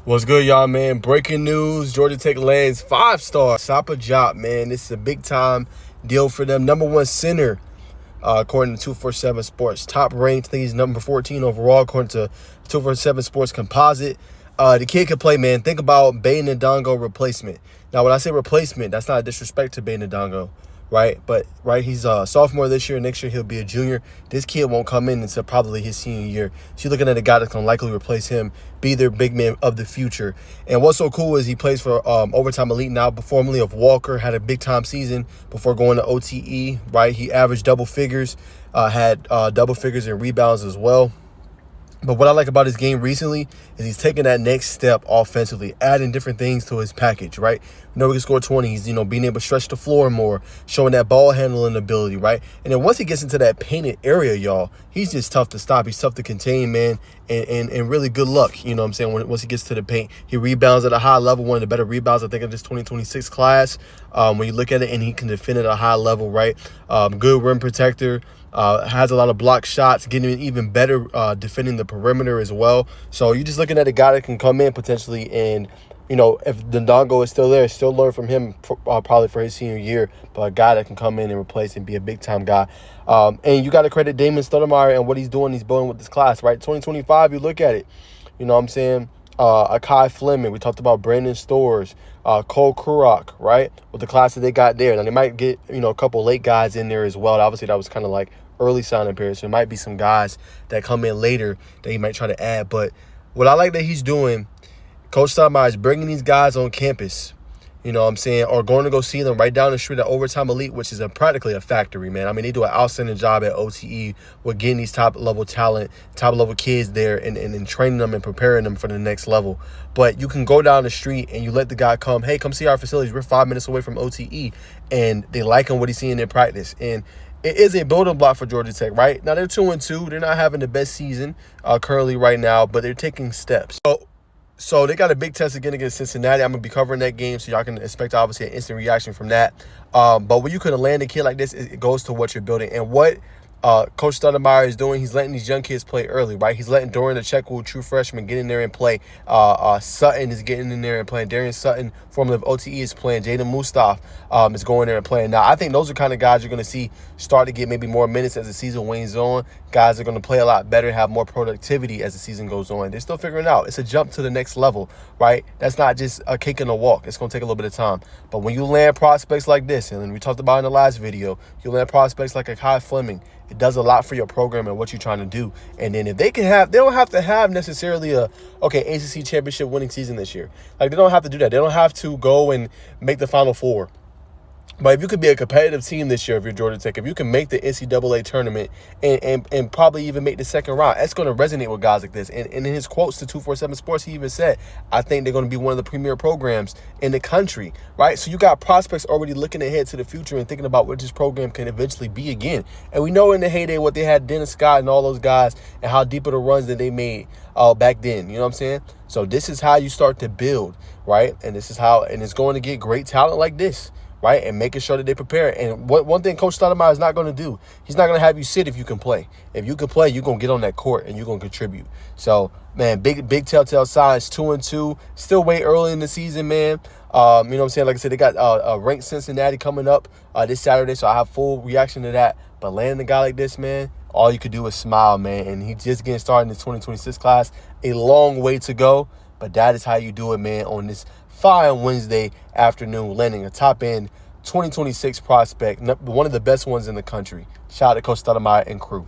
What's good, y'all, man? Breaking news, Georgia Tech lands 5-star Moustapha job, man. This is a big-time deal for them. Number one center, according to 247 Sports. Top ranked, I think he's number 14 overall, according to 247 Sports Composite. The kid can play, man. Think about Bay Ndongo replacement. Now, when I say replacement, that's not a disrespect to Bay Ndongo, right? But, right, he's a sophomore this year. Next year, he'll be a junior. This kid won't come in until probably his senior year. So you're looking at a guy that's going to likely replace him, be their big man of the future. And what's so cool is he plays for Overtime Elite now, formerly of Walker, had a big-time season before going to OTE, right? He averaged double figures, had double figures in rebounds as well. But what I like about his game recently is he's taking that next step offensively, adding different things to his package, right? We know he can score 20. He's, being able to stretch the floor more, showing that ball handling ability, right? And then once he gets into that painted area, y'all, he's just tough to stop. He's tough to contain, man, and really good luck, you know what I'm saying? Once he gets to the paint, he rebounds at a high level, one of the better rebounds, I think, of this 2026 class. When you look at it, and he can defend at a high level, right? Good rim protector. Has a lot of block shots, getting even better defending the perimeter as well. So you're just looking at a guy that can come in potentially and, if Ndongo is still there, still learn from him probably for his senior year, but a guy that can come in and replace and be a big-time guy. And you got to credit Damon Stoudemire and what he's doing. He's building with this class, right? 2025, you look at it, you know what I'm saying? Akai Fleming, we talked about Brandon Stores, Cole Kurok, right? With the class that they got there. Now, they might get, a couple late guys in there as well. Obviously, that was kind of like early signing period, so there might be some guys that come in later that he might try to add. But what I like that he's doing, Coach Stoudemire, is bringing these guys on campus, or going to go see them right down the street at Overtime Elite, which is practically a factory, man. I mean, they do an outstanding job at OTE with getting these top-level talent, top-level kids there and training them and preparing them for the next level. But you can go down the street and you let the guy come, hey, come see our facilities. We're 5 minutes away from OTE, and they like him, what he's seeing in practice. And it is a building block for Georgia Tech, right? Now, they're 2-2. They're not having the best season currently right now, but they're taking steps. So they got a big test again against Cincinnati. I'm going to be covering that game, so y'all can expect, obviously, an instant reaction from that. But when you can land a kid like this, it goes to what you're building. And what Coach Stoudemire is doing, he's letting these young kids play early, right? He's letting Dorian Achekwu, true freshman, get in there and play. Sutton is getting in there and playing. Darian Sutton, formerly of OTE, is playing. Jaden Moustapha is going there and playing. Now, I think those are kind of guys you're going to see start to get maybe more minutes as the season wanes on. Guys are going to play a lot better, have more productivity as the season goes on. They're still figuring it out. It's a jump to the next level, right? That's not just a cake and a walk. It's going to take a little bit of time. But when you land prospects like this, and we talked about in the last video, you land prospects like Akai Fleming, it does a lot for your program and what you're trying to do. And then if they don't have to have necessarily ACC championship winning season this year. Like, they don't have to do that. They don't have to go and make the Final Four. But if you could be a competitive team this year, if you're Georgia Tech, if you can make the NCAA tournament and probably even make the second round, that's going to resonate with guys like this. And in his quotes to 247 Sports, he even said, I think they're going to be one of the premier programs in the country, right? So you got prospects already looking ahead to the future and thinking about what this program can eventually be again. And we know in the heyday what they had, Dennis Scott and all those guys, and how deep of the runs that they made back then. You know what I'm saying? So this is how you start to build, right? And this is how, and it's going to get great talent like this, right? And making sure that they prepare. And one thing Coach Stoudemire is not going to do, he's not going to have you sit if you can play. If you can play, you're going to get on that court and you're going to contribute. So, man, big telltale signs, 2-2. Still way early in the season, man. You know what I'm saying? Like I said, they got ranked Cincinnati coming up this Saturday, so I have full reaction to that. But landing a guy like this, man, all you could do is smile, man. And he's just getting started in the 2026 class. A long way to go, but that is how you do it, man, on this fine Wednesday afternoon, landing a top-end 2026 prospect, one of the best ones in the country. Shout out to Coach Stoudemire and crew.